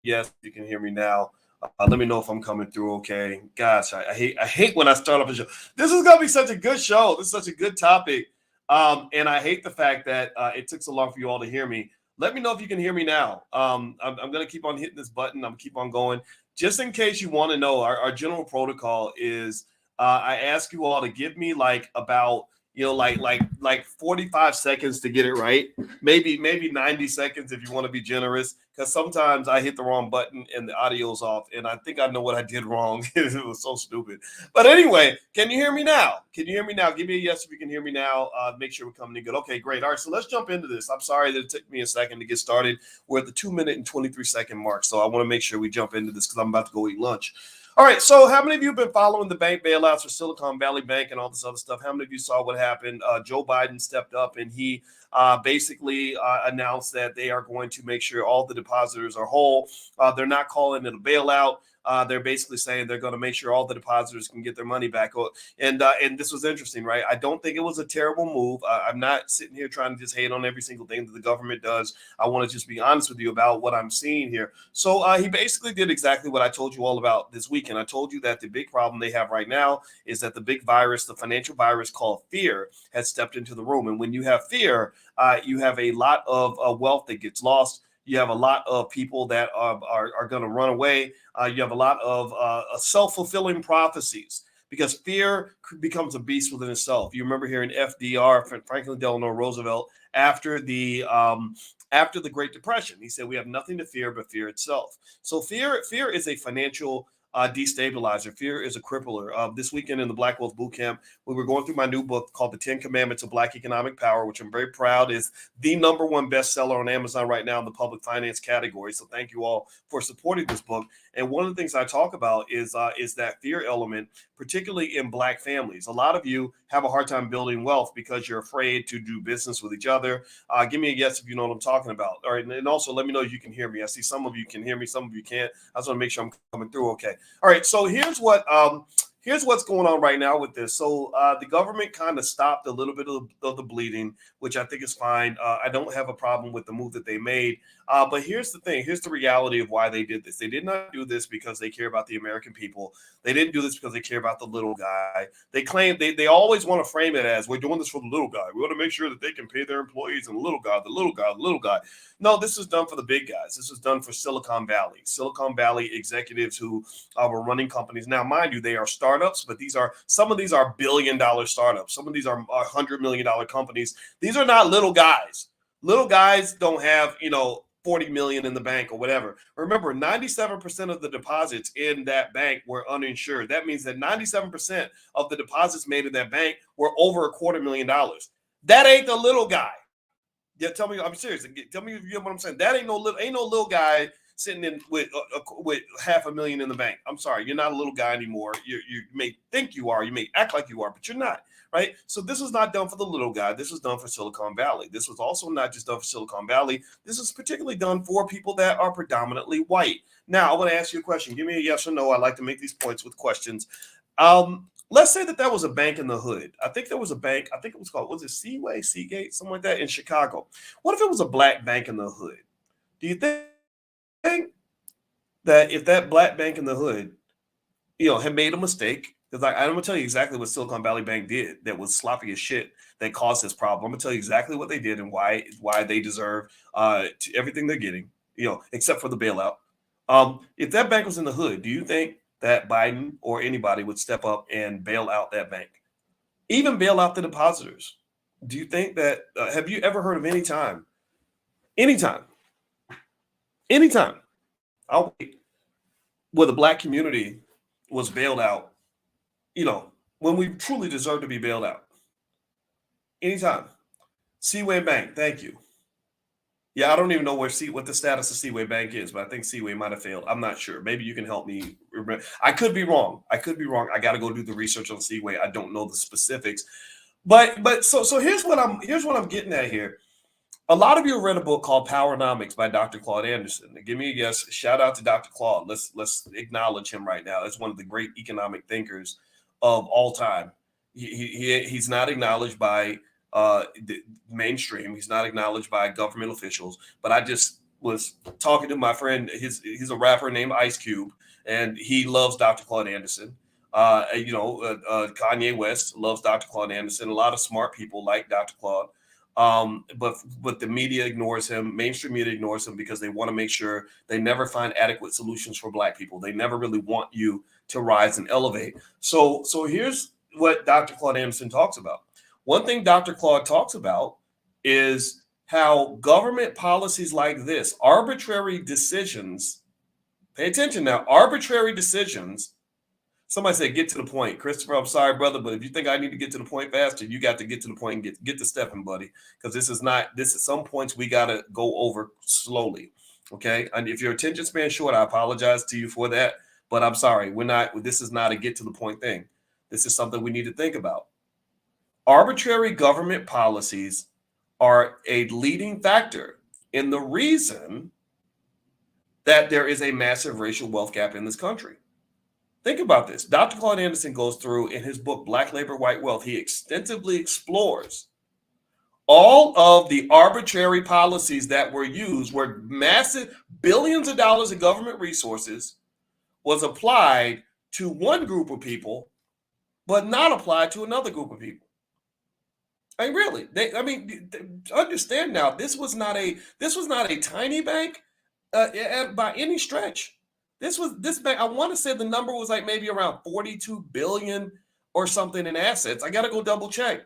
yes, you can hear me now. Let me know if I'm coming through okay. Gosh, I hate when I start off a show. This is gonna be such a good show. This is such a good topic. And I hate the fact that it took so long for you all to hear me. Let me know if you can hear me now. I'm gonna keep on hitting this button. I'm keep on going. Just in case you want to know, our general protocol is I ask you all to give me like about like 45 seconds to get it right, maybe 90 seconds if you want to be generous, because sometimes I hit the wrong button and the audio's off and I think I know what I did wrong. It was so stupid. But anyway, can you hear me now? Can you hear me now? Give me a yes if you can hear me now. Make sure we're coming in good. Okay, great. All right, so let's jump into this. I'm sorry that it took me a second to get started. We're at the 2 minute and 23 second mark, so I want to make sure we jump into this because I'm about to go eat lunch. All right, so how many of you have been following the bank bailouts for Silicon Valley Bank and all this other stuff? How many of you saw what happened? Joe Biden stepped up and he basically announced that they are going to make sure all the depositors are whole. They're not calling it a bailout. They're basically saying they're going to make sure all the depositors can get their money back. And this was interesting, right? I don't think it was a terrible move. I'm not sitting here trying to just hate on every single thing that the government does. I want to just be honest with you about what I'm seeing here. So he basically did exactly what I told you all about this weekend. I told you that the big problem they have right now is that the big virus, the financial virus called fear, has stepped into the room. And when you have fear, you have a lot of wealth that gets lost. You have a lot of people that are going to run away. You have a lot of self-fulfilling prophecies because fear becomes a beast within itself. You remember hearing FDR, Franklin Delano Roosevelt, after the Great Depression. He said, "We have nothing to fear but fear itself." So fear is a financial destabilizer. Fear is a crippler. This weekend in the Black Wealth Boot Camp, we were going through my new book called The 10 Commandments of Black Economic Power, which I'm very proud is the #1 bestseller on Amazon right now in the public finance category. So thank you all for supporting this book. And one of the things I talk about is that fear element, particularly in Black families. A lot of you have a hard time building wealth because you're afraid to do business with each other. Give me a yes if you know what I'm talking about. All right, and also let me know if you can hear me. I see some of you can hear me, some of you can't. I just want to make sure I'm coming through okay. All right, so here's what's going on right now with this. So the government kind of stopped a little bit of the bleeding, which I think is fine. I don't have a problem with the move that they made. But here's the thing. Here's the reality of why they did this. They did not do this because they care about the American people. They didn't do this because they care about the little guy. They claim they always want to frame it as we're doing this for the little guy. We want to make sure that they can pay their employees and the little guy, the little guy, the little guy. No, this is done for the big guys. This is done for Silicon Valley executives who were running companies. Now, mind you, they are startups, but some of these are $1 billion startups. Some of these are $100 million companies. These are not little guys. Little guys don't have 40 million in the bank or whatever. Remember, 97% of the deposits in that bank were uninsured. That means that 97% of the deposits made in that bank were over $250,000. That ain't the little guy. Yeah, tell me. I'm serious. Tell me if you know what I'm saying. That ain't no little guy sitting in with $500,000 in the bank. I'm sorry, you're not a little guy anymore. You may think you are. You may act like you are, but you're not. Right. So this was not done for the little guy. This was done for Silicon Valley. This was also not just done for Silicon Valley. This is particularly done for people that are predominantly white. Now, I want to ask you a question. Give me a yes or no. I like to make these points with questions. Let's say that was a bank in the hood. I think there was a bank. I think it was called, was it Seagate, something like that in Chicago. What if it was a black bank in the hood? Do you think that if that black bank in the hood, had made a mistake, because I'm going to tell you exactly what Silicon Valley Bank did that was sloppy as shit that caused this problem. I'm going to tell you exactly what they did and why they deserve everything they're getting, except for the bailout. If that bank was in the hood, do you think that Biden or anybody would step up and bail out that bank? Even bail out the depositors? Do you think that, have you ever heard of anytime, I'll wait, where the black community was bailed out, when we truly deserve to be bailed out? Anytime. Seaway Bank, thank you. Yeah, I don't even know what the status of Seaway Bank is, but I think Seaway might have failed. I'm not sure. Maybe you can help me. I could be wrong. I got to go do the research on Seaway. I don't know the specifics. But so here's what I'm getting at here. A lot of you have read a book called Powernomics by Dr. Claud Anderson. Give me a yes. Shout out to Dr. Claud. Let's acknowledge him right now as one of the great economic thinkers of all time. He's not acknowledged by the mainstream. He's not acknowledged by government officials. But I just was talking to my friend. He's a rapper named Ice Cube, and he loves Dr. Claud Anderson. Kanye West loves Dr. Claud Anderson. A lot of smart people like Dr. Claud. But the media ignores him. Mainstream media ignores him because they want to make sure they never find adequate solutions for Black people. They never really want you to rise and elevate. So here's what Dr. Claud Anderson talks about. One thing Dr. Claud talks about is how government policies like this, arbitrary decisions, pay attention now, arbitrary decisions. Somebody said, get to the point. Christopher, I'm sorry, brother, but if you think I need to get to the point faster, you got to get to the point and get to stepping, buddy. Because this is some points we got to go over slowly. Okay. And if your attention span is short, I apologize to you for that. But I'm sorry, this is not a get to the point thing. This is something we need to think about. Arbitrary government policies are a leading factor in the reason that there is a massive racial wealth gap in this country. Think about this. Dr. Claud Anderson goes through in his book, Black Labor, White Wealth. He extensively explores all of the arbitrary policies that were used where massive billions of dollars in government resources was applied to one group of people, but not applied to another group of people. I mean, really, understand now, this was not a tiny bank by any stretch. This bank, I want to say the number was like maybe around 42 billion or something in assets. I got to go double check.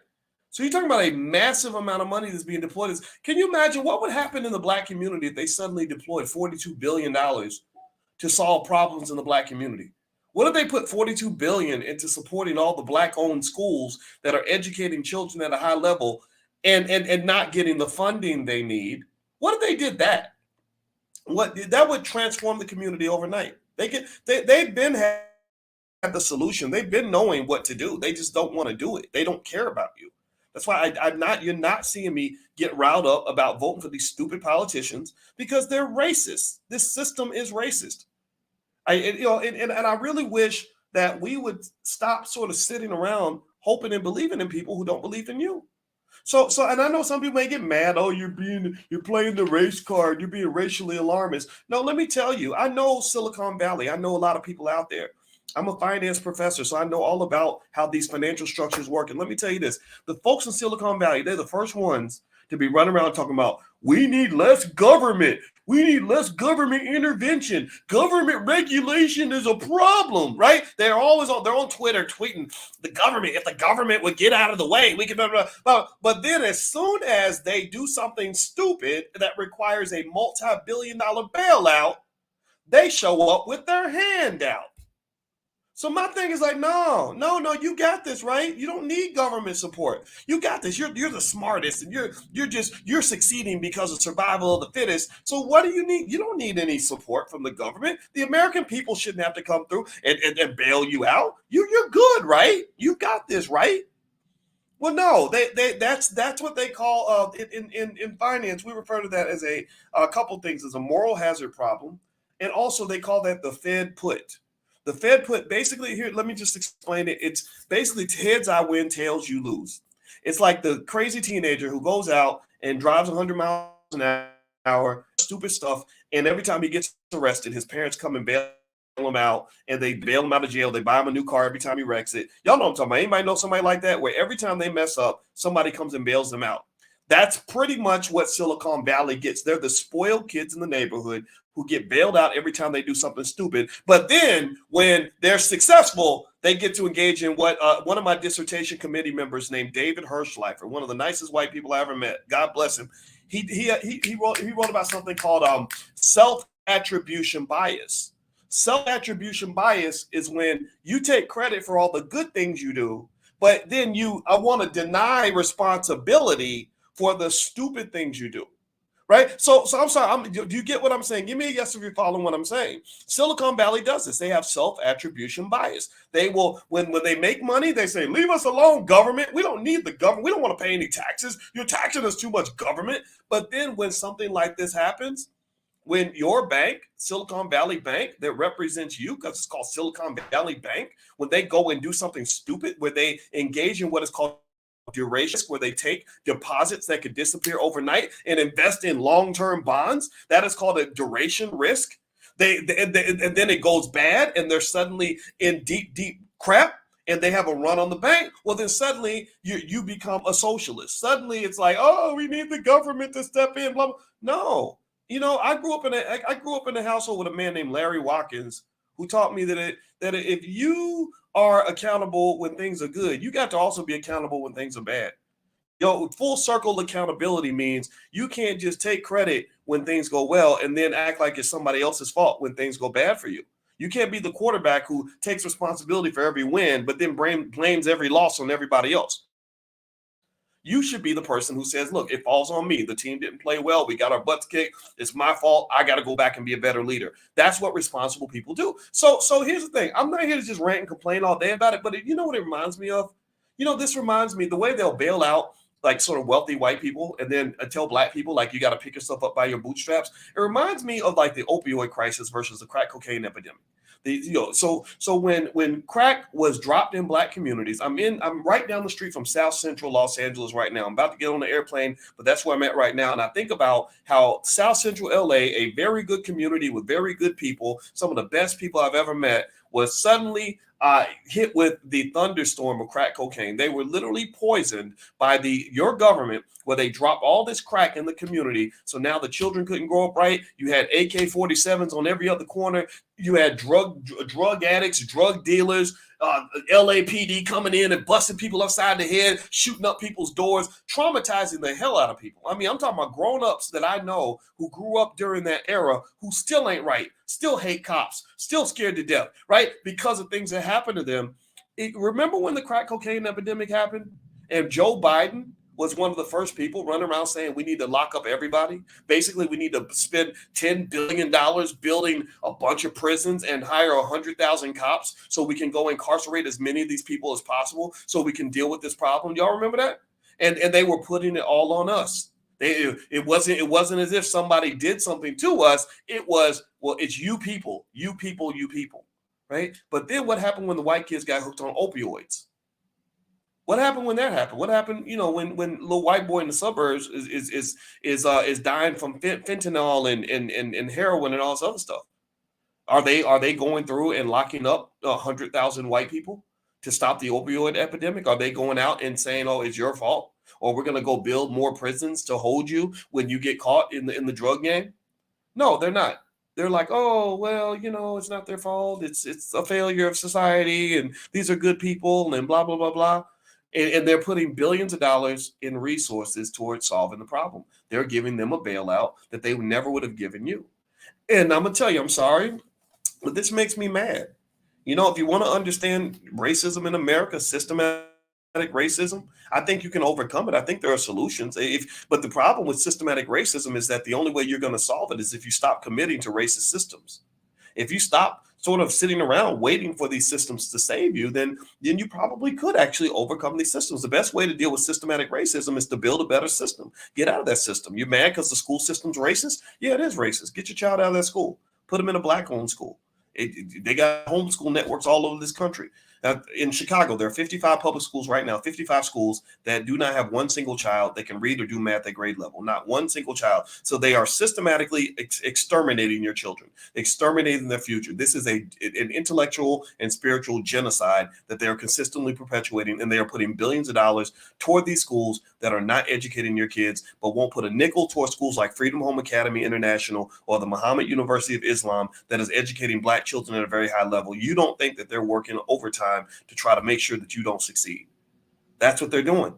So you're talking about a massive amount of money that's being deployed. Can you imagine what would happen in the Black community if they suddenly deployed $42 billion to solve problems in the Black community? What if they put $42 billion into supporting all the Black-owned schools that are educating children at a high level and not getting the funding they need? What if they did that? That would transform the community overnight. They've been had the solution. They've been knowing what to do. They just don't want to do it. They don't care about you. That's why you're not seeing me get riled up about voting for these stupid politicians because they're racist. This system is racist. And I really wish that we would stop sort of sitting around hoping and believing in people who don't believe in you. So, and I know some people may get mad. Oh, you're playing the race card. You're being racially alarmist. No, let me tell you, I know Silicon Valley. I know a lot of people out there. I'm a finance professor, so I know all about how these financial structures work. And let me tell you this, the folks in Silicon Valley, they're the first ones to be running around talking about, we need less government. We need less government intervention. Government regulation is a problem, right? They're on Twitter tweeting the government. If the government would get out of the way, we could. But then, as soon as they do something stupid that requires a multi-billion-dollar bailout, they show up with their hand out. So my thing is like, no, you got this, right? You don't need government support. You got this. You're the smartest, and you're succeeding because of survival of the fittest. So what do you need? You don't need any support from the government. The American people shouldn't have to come through and bail you out. You're good, right? You got this, right? Well, no, that's what they call in finance. We refer to that as a couple things, as a moral hazard problem, and also they call that the Fed put. The Fed put, basically, here, let me just explain it. It's basically heads I win, tails you lose. It's like the crazy teenager who goes out and drives 100 miles an hour, stupid stuff, and every time he gets arrested, his parents come and bail him out, and they bail him out of jail. They buy him a new car every time he wrecks it. Y'all know what I'm talking about. Anybody know somebody like that, where every time they mess up, somebody comes and bails them out? That's pretty much what Silicon Valley gets. They're the spoiled kids in the neighborhood who get bailed out every time they do something stupid. But then when they're successful, they get to engage in what one of my dissertation committee members named David Hirschleifer, one of the nicest white people I ever met. God bless him. He wrote about something called self-attribution bias. Self-attribution bias is when you take credit for all the good things you do, but then I want to deny responsibility for the stupid things you do. Right. So I'm sorry. Do you get what I'm saying? Give me a yes if you're following what I'm saying. Silicon Valley does this. They have self-attribution bias. They will, when they make money, they say, leave us alone, government. We don't need the government. We don't want to pay any taxes. You're taxing us too much, government. But then when something like this happens, when your bank, Silicon Valley Bank, that represents you, because it's called Silicon Valley Bank, when they go and do something stupid, where they engage in what is called duration, where they take deposits that could disappear overnight and invest in long-term bonds. That is called a duration risk. And then it goes bad, and they're suddenly in deep crap, and they have a run on the bank. Well, then suddenly you become a socialist. Suddenly it's like, oh, we need the government to step in. Blah, blah. No, I grew up in a household with a man named Larry Watkins, who taught me that if you are accountable when things are good, you got to also be accountable when things are bad. Full circle accountability means you can't just take credit when things go well and then act like it's somebody else's fault when things go bad for you. You can't be the quarterback who takes responsibility for every win, but then blames every loss on everybody else. You should be the person who says, look, it falls on me. The team didn't play well. We got our butts kicked. It's my fault. I got to go back and be a better leader. That's what responsible people do. So here's the thing. I'm not here to just rant and complain all day about it, but you know what it reminds me of? This reminds me the way they'll bail out like sort of wealthy white people and then tell black people like you got to pick yourself up by your bootstraps. It reminds me of like the opioid crisis versus the crack cocaine epidemic. So when crack was dropped in black communities, I'm right down the street from South Central Los Angeles right now. I'm about to get on the airplane, but that's where I'm at right now. And I think about how South Central LA, a very good community with very good people, some of the best people I've ever met, was suddenly hit with the thunderstorm of crack cocaine. They were literally poisoned by your government, where they dropped all this crack in the community. So now the children couldn't grow up right. You had AK-47s on every other corner. You had drug addicts, drug dealers, LAPD coming in and busting people upside the head, shooting up people's doors, traumatizing the hell out of people. I mean, I'm talking about grown-ups that I know who grew up during that era who still ain't right, still hate cops, still scared to death, right? Because of things that happened to them. Remember when the crack cocaine epidemic happened and Joe Biden was one of the first people running around saying we need to lock up everybody. Basically, we need to spend $10 billion building a bunch of prisons and hire 100,000 cops so we can go incarcerate as many of these people as possible so we can deal with this problem. Y'all remember that? And they were putting it all on us. It wasn't as if somebody did something to us. It was, well, it's you people, right? But then what happened when the white kids got hooked on opioids? What happened when that happened? What happened, when little white boy in the suburbs is dying from fentanyl and heroin and all this other stuff? Are they going through and locking up 100,000 white people to stop the opioid epidemic? Are they going out and saying, "Oh, it's your fault," or we're going to go build more prisons to hold you when you get caught in the drug game? No, they're not. They're like, "Oh, well, it's not their fault. It's a failure of society, and these are good people, and blah blah blah blah." And they're putting billions of dollars in resources towards solving the problem. They're giving them a bailout that they never would have given you. And I'm going to tell you, I'm sorry, but this makes me mad. If you want to understand racism in America, systematic racism, I think you can overcome it. I think there are solutions. But the problem with systematic racism is that the only way you're going to solve it is if you stop committing to racist systems. If you stop sort of sitting around waiting for these systems to save you, then you probably could actually overcome these systems. The best way to deal with systematic racism is to build a better system. Get out of that system. You're mad because the school system's racist? Yeah, it is racist. Get your child out of that school. Put them in a black-owned school. They got homeschool networks all over this country. In Chicago, there are 55 public schools right now, 55 schools that do not have one single child that can read or do math at grade level, not one single child. So they are systematically exterminating your children, exterminating their future. This is an intellectual and spiritual genocide that they are consistently perpetuating, and they are putting billions of dollars toward these schools that are not educating your kids, but won't put a nickel toward schools like Freedom Home Academy International or the Muhammad University of Islam that is educating black children at a very high level. You don't think that they're working overtime to try to make sure that you don't succeed. That's what they're doing.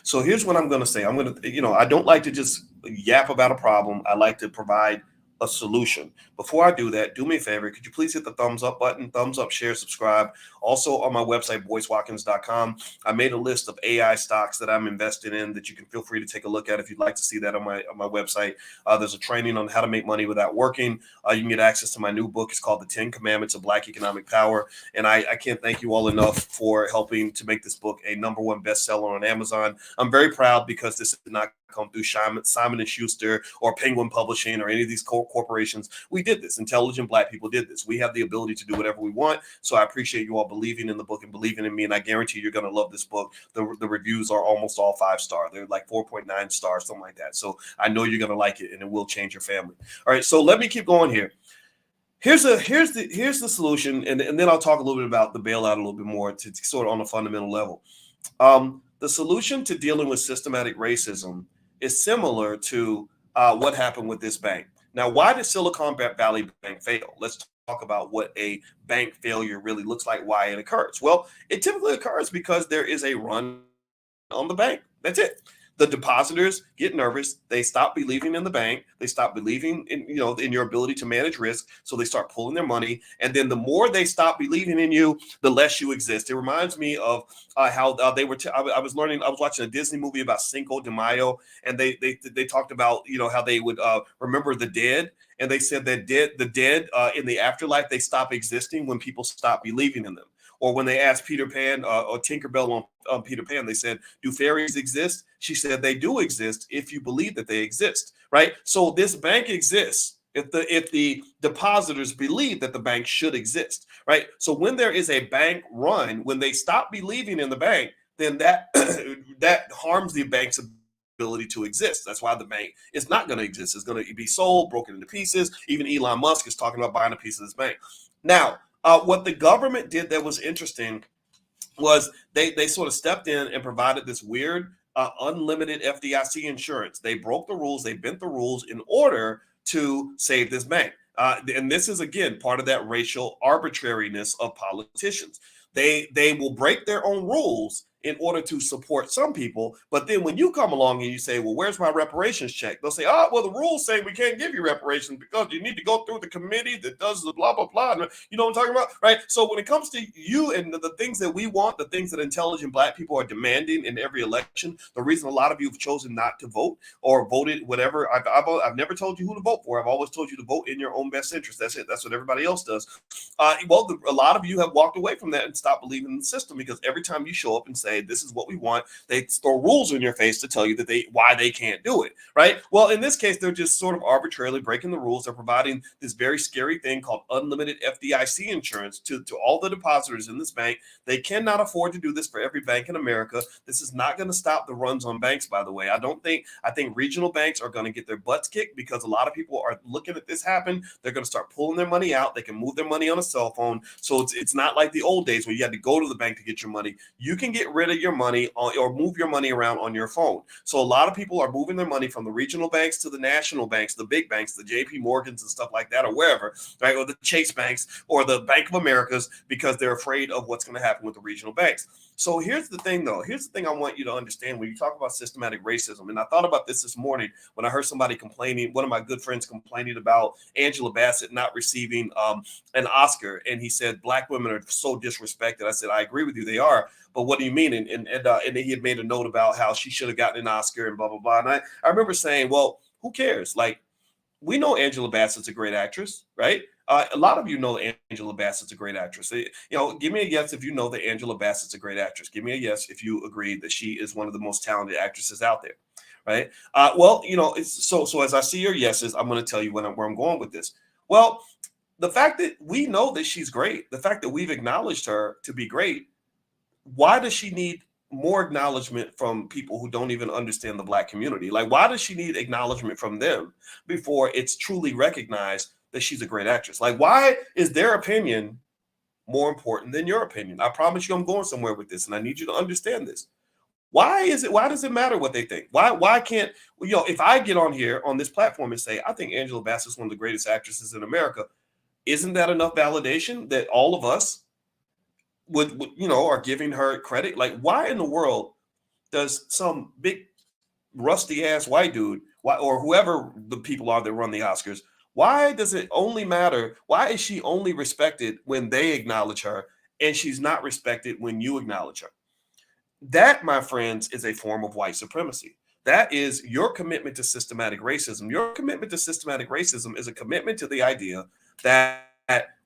So here's what I'm going to say. I don't like to just yap about a problem. I like to provide a solution. Before I do that, do me a favor. Could you please hit the thumbs up button, thumbs up, share, subscribe. Also on my website, boycewatkins.com, I made a list of AI stocks that I'm invested in that you can feel free to take a look at if you'd like to see that on my website. There's a training on how to make money without working. You can get access to my new book. It's called The 10 Commandments of Black Economic Power. And I can't thank you all enough for helping to make this book a #1 bestseller on Amazon. I'm very proud because this is not come through Simon and Schuster or Penguin Publishing or any of these corporations. We did this. Intelligent Black people did this. We have the ability to do whatever we want. So I appreciate you all believing in the book and believing in me. And I guarantee you're going to love this book. The reviews are almost all 5-star. They're like 4.9 stars, something like that. So I know you're going to like it, and it will change your family. All right. So let me keep going here. Here's the solution, and then I'll talk a little bit about the bailout a little bit more to sort of on a fundamental level. The solution to dealing with systematic racism is similar to what happened with this bank. Now, why did Silicon Valley Bank fail? Let's talk about what a bank failure really looks like, why it occurs. Well, it typically occurs because there is a run on the bank. That's it. The depositors get nervous. They stop believing in the bank. They stop believing in, in your ability to manage risk. So they start pulling their money. And then the more they stop believing in you, the less you exist. It reminds me of how they were. I was watching a Disney movie about Cinco de Mayo, and they talked about how they would remember the dead. And they said that the dead in the afterlife, they stop existing when people stop believing in them. Or when they asked Peter Pan or Tinkerbell on Peter Pan, they said, do fairies exist? She said, they do exist if you believe that they exist, right? So this bank exists if the depositors believe that the bank should exist, right? So when there is a bank run, when they stop believing in the bank, then that that harms the bank's ability to exist. That's why the bank is not going to exist. It's going to be sold, broken into pieces. Even Elon Musk is talking about buying a piece of this bank. Now, what the government did that was interesting was they sort of stepped in and provided this weird unlimited FDIC insurance. They broke the rules. They bent the rules in order to save this bank. And this is, again, part of that racial arbitrariness of politicians. They will break their own rules in order to support some people. But then when you come along and you say, well, where's my reparations check? They'll say, well, the rules say we can't give you reparations because you need to go through the committee that does the blah, blah, blah. You know what I'm talking about? Right. So when it comes to you and the things that we want, the things that intelligent Black people are demanding in every election, the reason a lot of you have chosen not to vote or voted whatever, I've never told you who to vote for. I've always told you to vote in your own best interest. That's it. That's what everybody else does. A lot of you have walked away from that and stopped believing in the system because every time you show up and say, this is what we want, they throw rules in your face to tell you that why they can't do it, right? Well, in this case, they're just sort of arbitrarily breaking the rules. They're providing this very scary thing called unlimited FDIC insurance to all the depositors in this bank. They cannot afford to do this for every bank in America. This is not going to stop the runs on banks, by the way. I think regional banks are going to get their butts kicked because a lot of people are looking at this happen. They're going to start pulling their money out. They can move their money on a cell phone. So it's not like the old days where you had to go to the bank to get your money. You can get rid of your money or move your money around on your phone. So a lot of people are moving their money from the regional banks to the national banks, the big banks, the JP Morgans and stuff like that, or wherever, right? Or the Chase banks or the Bank of Americas, because they're afraid of what's going to happen with the regional banks. So here's the thing, though. Here's the thing I want you to understand when you talk about systematic racism. And I thought about this morning when I heard somebody complaining, one of my good friends complaining about Angela Bassett not receiving an Oscar. And he said, Black women are so disrespected. I said, I agree with you. They are. But what do you mean? And he had made a note about how she should have gotten an Oscar and blah, blah, blah. And I remember saying, well, who cares? Like, we know Angela Bassett's a great actress, right? A lot of you know Angela Bassett's a great actress. Give me a yes if you know that Angela Bassett's a great actress. Give me a yes if you agree that she is one of the most talented actresses out there, right? So as I see your yeses, I'm going to tell you where I'm going with this. Well, the fact that we know that she's great, the fact that we've acknowledged her to be great, why does she need more acknowledgement from people who don't even understand the Black community? Like, why does she need acknowledgement from them before it's truly recognized that she's a great actress? Like, why is their opinion more important than your opinion? I promise you I'm going somewhere with this, and I need you to understand this. Why does it matter what they think? Why can't, if I get on here on this platform and say, I think Angela Bassett is one of the greatest actresses in America, isn't that enough validation that all of us are giving her credit? Like, why in the world does some big rusty ass white dude, or whoever the people are that run the Oscars, why does it only matter? Why is she only respected when they acknowledge her and she's not respected when you acknowledge her? That, my friends, is a form of white supremacy. That is your commitment to systematic racism. Your commitment to systematic racism is a commitment to the idea that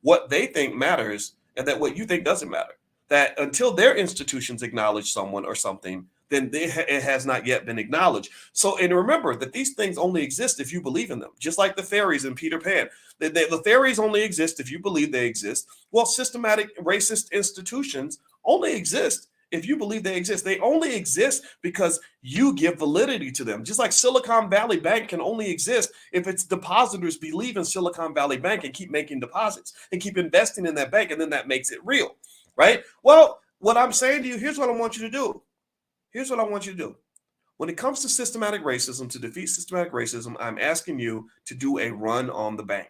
what they think matters and that what you think doesn't matter. That until their institutions acknowledge someone or something, then it has not yet been acknowledged. So, and remember that these things only exist if you believe in them, just like the fairies in Peter Pan. The fairies only exist if you believe they exist. Well, systematic racist institutions only exist if you believe they exist. They only exist because you give validity to them. Just like Silicon Valley Bank can only exist if its depositors believe in Silicon Valley Bank and keep making deposits and keep investing in that bank, and then that makes it real, right? Well, what I'm saying to you, here's what I want you to do. Here's what I want you to do. When it comes to systematic racism, to defeat systematic racism, I'm asking you to do a run on the bank.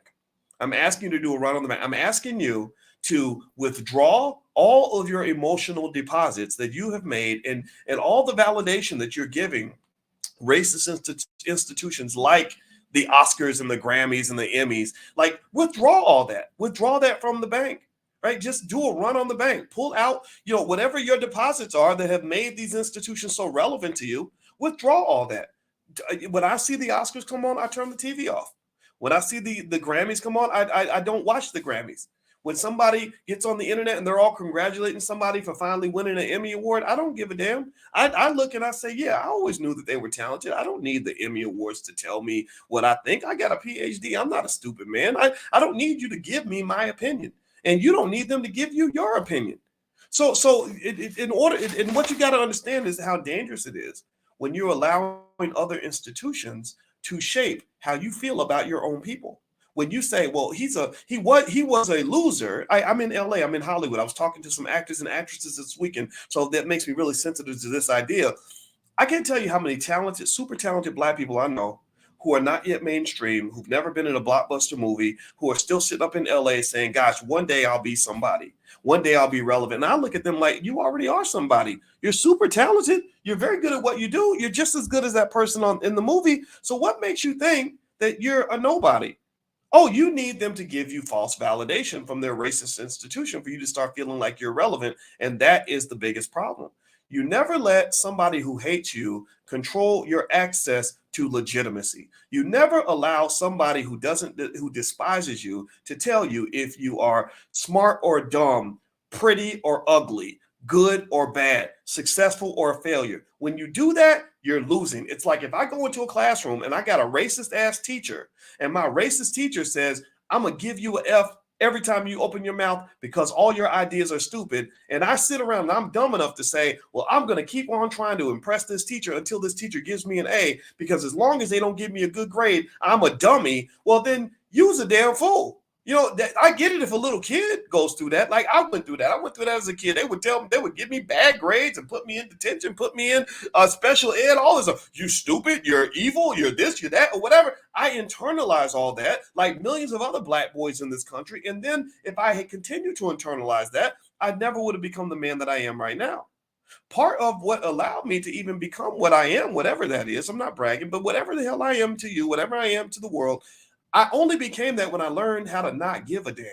I'm asking you to do a run on the bank. I'm asking you to withdraw all of your emotional deposits that you have made and all the validation that you're giving racist institutions like the Oscars and the Grammys and the Emmys. Like, withdraw all that. Withdraw that from the bank. Right? Just do a run on the bank. Pull out, whatever your deposits are that have made these institutions so relevant to you. Withdraw all that. When I see the Oscars come on, I turn the TV off. When I see the Grammys come on, I don't watch the Grammys. When somebody gets on the internet and they're all congratulating somebody for finally winning an Emmy Award, I don't give a damn. I look and I say, yeah, I always knew that they were talented. I don't need the Emmy Awards to tell me what I think. I got a PhD. I'm not a stupid man. I don't need you to give me my opinion. And you don't need them to give you your opinion. So what you got to understand is how dangerous it is when you're allowing other institutions to shape how you feel about your own people. When you say, well, he was a loser. I'm in LA, I'm in Hollywood. I was talking to some actors and actresses this weekend. So that makes me really sensitive to this idea. I can't tell you how many talented, super talented Black people I know who are not yet mainstream, who've never been in a blockbuster movie, who are still sitting up in LA saying, gosh, one day I'll be somebody. One day I'll be relevant. And I look at them like, you already are somebody. You're super talented. You're very good at what you do. You're just as good as that person in the movie. So what makes you think that you're a nobody? Oh, you need them to give you false validation from their racist institution for you to start feeling like you're relevant. And that is the biggest problem. You never let somebody who hates you control your access to legitimacy. You never allow somebody who despises you to tell you if you are smart or dumb, pretty or ugly, good or bad, successful or a failure. When you do that, you're losing. It's like if I go into a classroom and I got a racist ass teacher and my racist teacher says, I'm going to give you an F every time you open your mouth because all your ideas are stupid. And I sit around and I'm dumb enough to say, well, I'm going to keep on trying to impress this teacher until this teacher gives me an A, because as long as they don't give me a good grade, I'm a dummy. Well, then use a damn fool. That I get it if a little kid goes through that. Like I went through that. I went through that as a kid. They would give me bad grades and put me in detention, put me in special ed, all this stuff. You stupid, you're evil, you're this, you're that, or whatever. I internalize all that like millions of other Black boys in this country. And then if I had continued to internalize that, I never would have become the man that I am right now. Part of what allowed me to even become what I am, whatever that is, I'm not bragging, but whatever the hell I am to you, whatever I am to the world, I only became that when I learned how to not give a damn.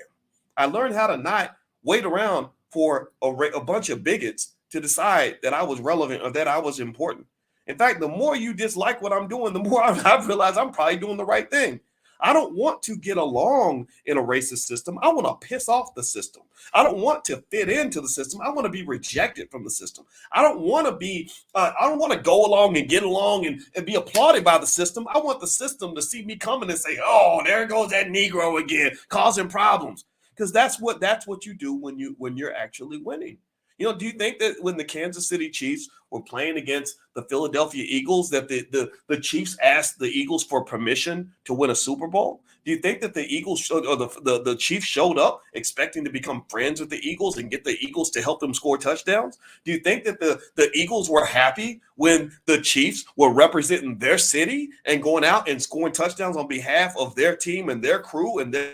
I learned how to not wait around for a bunch of bigots to decide that I was relevant or that I was important. In fact, the more you dislike what I'm doing, the more I've realized I'm probably doing the right thing. I don't want to get along in a racist system. I want to piss off the system. I don't want to fit into the system. I want to be rejected from the system. I don't want to go along and get along and be applauded by the system. I want the system to see me coming and say, oh, there goes that Negro again, causing problems. Because that's what you do when you're actually winning. Do you think that when the Kansas City Chiefs were playing against the Philadelphia Eagles, that the Chiefs asked the Eagles for permission to win a Super Bowl? Do you think that the Eagles or the Chiefs showed up expecting to become friends with the Eagles and get the Eagles to help them score touchdowns? Do you think that the Eagles were happy when the Chiefs were representing their city and going out and scoring touchdowns on behalf of their team and their crew and their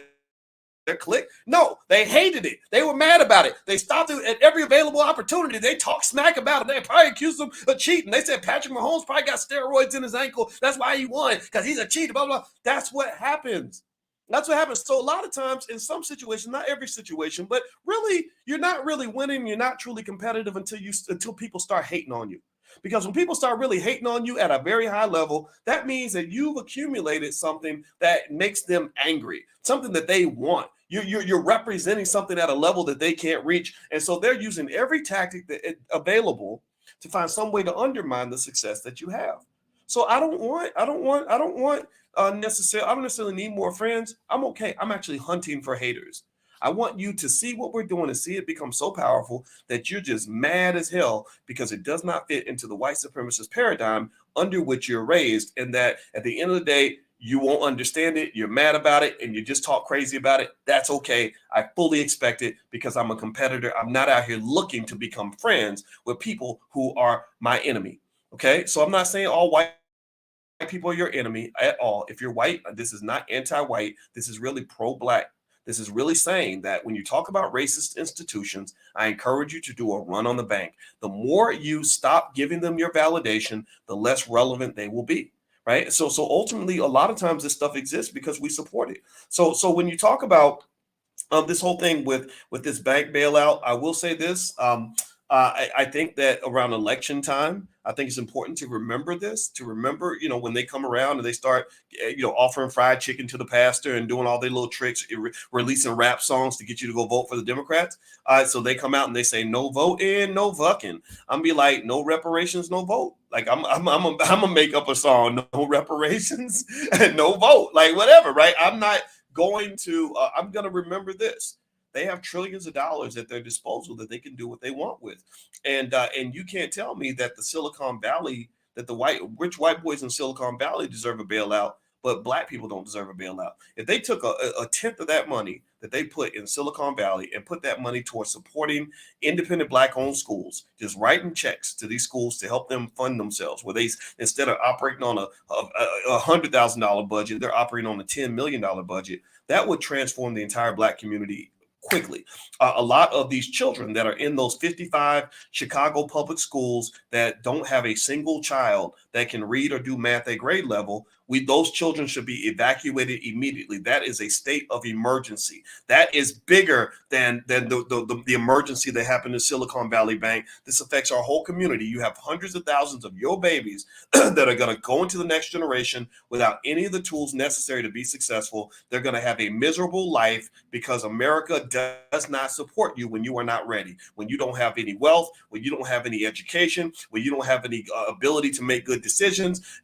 clique? No, they hated it. They were mad about it. They stopped it at every available opportunity. They talked smack about it. They probably accused them of cheating. They said Patrick Mahomes probably got steroids in his ankle. That's why he won, because he's a cheater, blah, blah. That's what happens. That's what happens. So a lot of times in some situations, not every situation, but really, you're not really winning. You're not truly competitive until people start hating on you. Because when people start really hating on you at a very high level, that means that you've accumulated something that makes them angry, something that they want. You're representing something at a level that they can't reach. And so they're using every tactic available to find some way to undermine the success that you have. So I don't necessarily need more friends. I'm okay. I'm actually hunting for haters. I want you to see what we're doing and see it become so powerful that you're just mad as hell because it does not fit into the white supremacist paradigm under which you're raised. And that at the end of the day, you won't understand it. You're mad about it and you just talk crazy about it. That's okay. I fully expect it because I'm a competitor. I'm not out here looking to become friends with people who are my enemy. Okay. So I'm not saying all white people are your enemy at all. If you're white, this is not anti-white. This is really pro-black. This is really saying that when you talk about racist institutions, I encourage you to do a run on the bank. The more you stop giving them your validation, the less relevant they will be. Right. So ultimately, a lot of times this stuff exists because we support it. So when you talk about this whole thing with this bank bailout, I will say this. I think that around election time, I think it's important to remember this, to remember, when they come around and they start, offering fried chicken to the pastor and doing all their little tricks, releasing rap songs to get you to go vote for the Democrats. So they come out and they say, no voting, no vucking. I'm be like, no reparations, no vote. Like I'm gonna make up a song, no reparations and no vote, like whatever, right? I'm not going to, I'm going to remember this. They have trillions of dollars at their disposal that they can do what they want with. And you can't tell me that the Silicon Valley, that the rich white boys in Silicon Valley deserve a bailout, but black people don't deserve a bailout. If they took a tenth of that money that they put in Silicon Valley and put that money towards supporting independent black owned schools, just writing checks to these schools to help them fund themselves, where they, instead of operating on a $100,000 budget, they're operating on a $10 million budget, that would transform the entire black community quickly. A lot of these children that are in those 55 Chicago public schools that don't have a single child that can read or do math at grade level, those children should be evacuated immediately. That is a state of emergency. That is bigger than the emergency that happened in Silicon Valley Bank. This affects our whole community. You have hundreds of thousands of your babies that are going to go into the next generation without any of the tools necessary to be successful. They're going to have a miserable life because America does not support you when you are not ready, when you don't have any wealth, when you don't have any education, when you don't have any ability to make good decisions.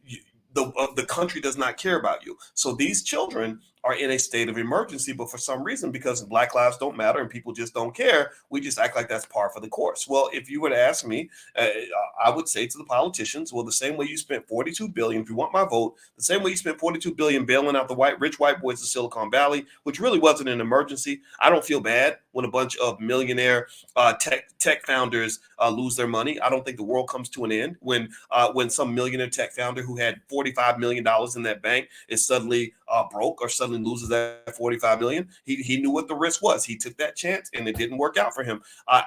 The country does not care about you. So these children are in a state of emergency, but for some reason, because Black lives don't matter and people just don't care, we just act like that's par for the course. Well, if you were to ask me, I would say to the politicians, well, the same way you spent $42 billion, if you want my vote, the same way you spent $42 billion bailing out the rich white boys of Silicon Valley, which really wasn't an emergency. I don't feel bad when a bunch of millionaire tech founders lose their money. I don't think the world comes to an end when some millionaire tech founder who had $45 million in that bank is suddenly broke or suddenly loses that 45 million. He knew what the risk was. He took that chance and it didn't work out for him.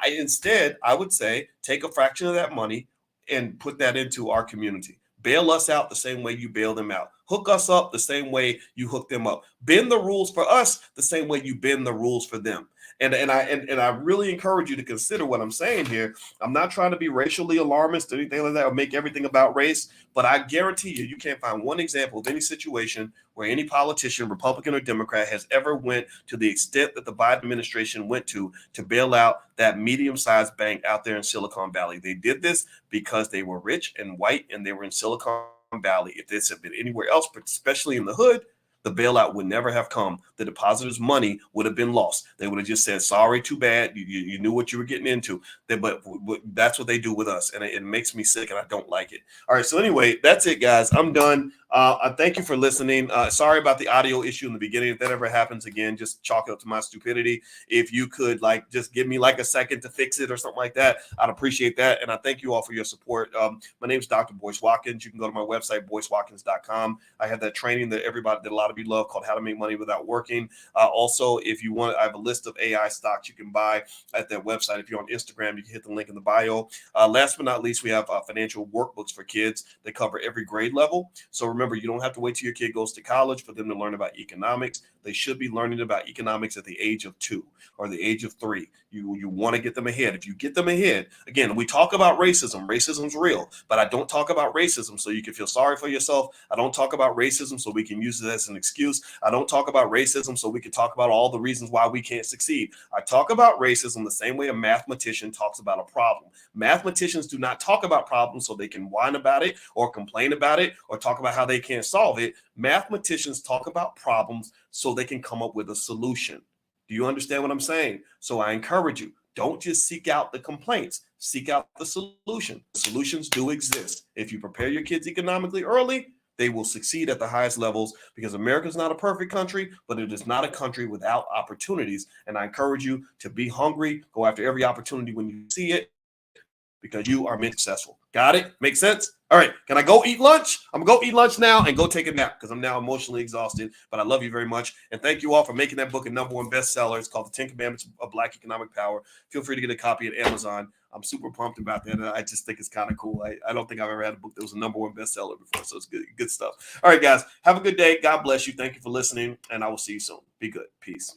Instead, I would say take a fraction of that money and put that into our community. Bail us out the same way you bail them out. Hook us up the same way you hook them up. Bend the rules for us the same way you bend the rules for them. And I really encourage you to consider what I'm saying here. I'm not trying to be racially alarmist or anything like that or make everything about race, but I guarantee you can't find one example of any situation where any politician, Republican or Democrat, has ever went to the extent that the Biden administration went to bail out that medium-sized bank out there in Silicon Valley. They did this because they were rich and white and they were in Silicon Valley. If this had been anywhere else, but especially in the hood, the bailout would never have come. The depositors' money would have been lost. They would have just said, sorry, too bad. You knew what you were getting into. But that's what they do with us. And it makes me sick and I don't like it. All right. So anyway, that's it, guys. I'm done. I thank you for listening. Sorry about the audio issue in the beginning. If that ever happens again, just chalk it up to my stupidity. If you could just give me a second to fix it or something like that, I'd appreciate that. And I thank you all for your support. My name is Dr. Boyce Watkins. You can go to my website, boycewatkins.com. I have that training that a lot of you love called How to Make Money Without Working. Also, if you want, I have a list of AI stocks you can buy at that website. If you're on Instagram, you can hit the link in the bio. Last but not least, we have financial workbooks for kids that cover every grade level. So remember, you don't have to wait till your kid goes to college for them to learn about economics. They should be learning about economics at the age of 2 or the age of 3. You want to get them ahead. If you get them ahead, again, we talk about racism. Racism's real, but I don't talk about racism so you can feel sorry for yourself. I don't talk about racism so we can use it as an excuse. I don't talk about racism so we can talk about all the reasons why we can't succeed. I talk about racism the same way a mathematician talks about a problem. Mathematicians do not talk about problems so they can whine about it or complain about it or talk about how they can't solve it. Mathematicians talk about problems so they can come up with a solution. Do you understand what I'm saying? So I encourage you, don't just seek out the complaints, seek out the solution. Solutions do exist. If you prepare your kids economically early, they will succeed at the highest levels, because America is not a perfect country, but it is not a country without opportunities. And I encourage you to be hungry, go after every opportunity when you see it, because you are meant successful. Got it? Make sense? All right. Can I go eat lunch? I'm going to go eat lunch now and go take a nap because I'm now emotionally exhausted. But I love you very much. And thank you all for making that book a #1 bestseller. It's called The 10 Commandments of Black Economic Power. Feel free to get a copy at Amazon. I'm super pumped about that. And I just think it's kind of cool. I don't think I've ever had a book that was a #1 bestseller before. So it's good stuff. All right, guys. Have a good day. God bless you. Thank you for listening. And I will see you soon. Be good. Peace.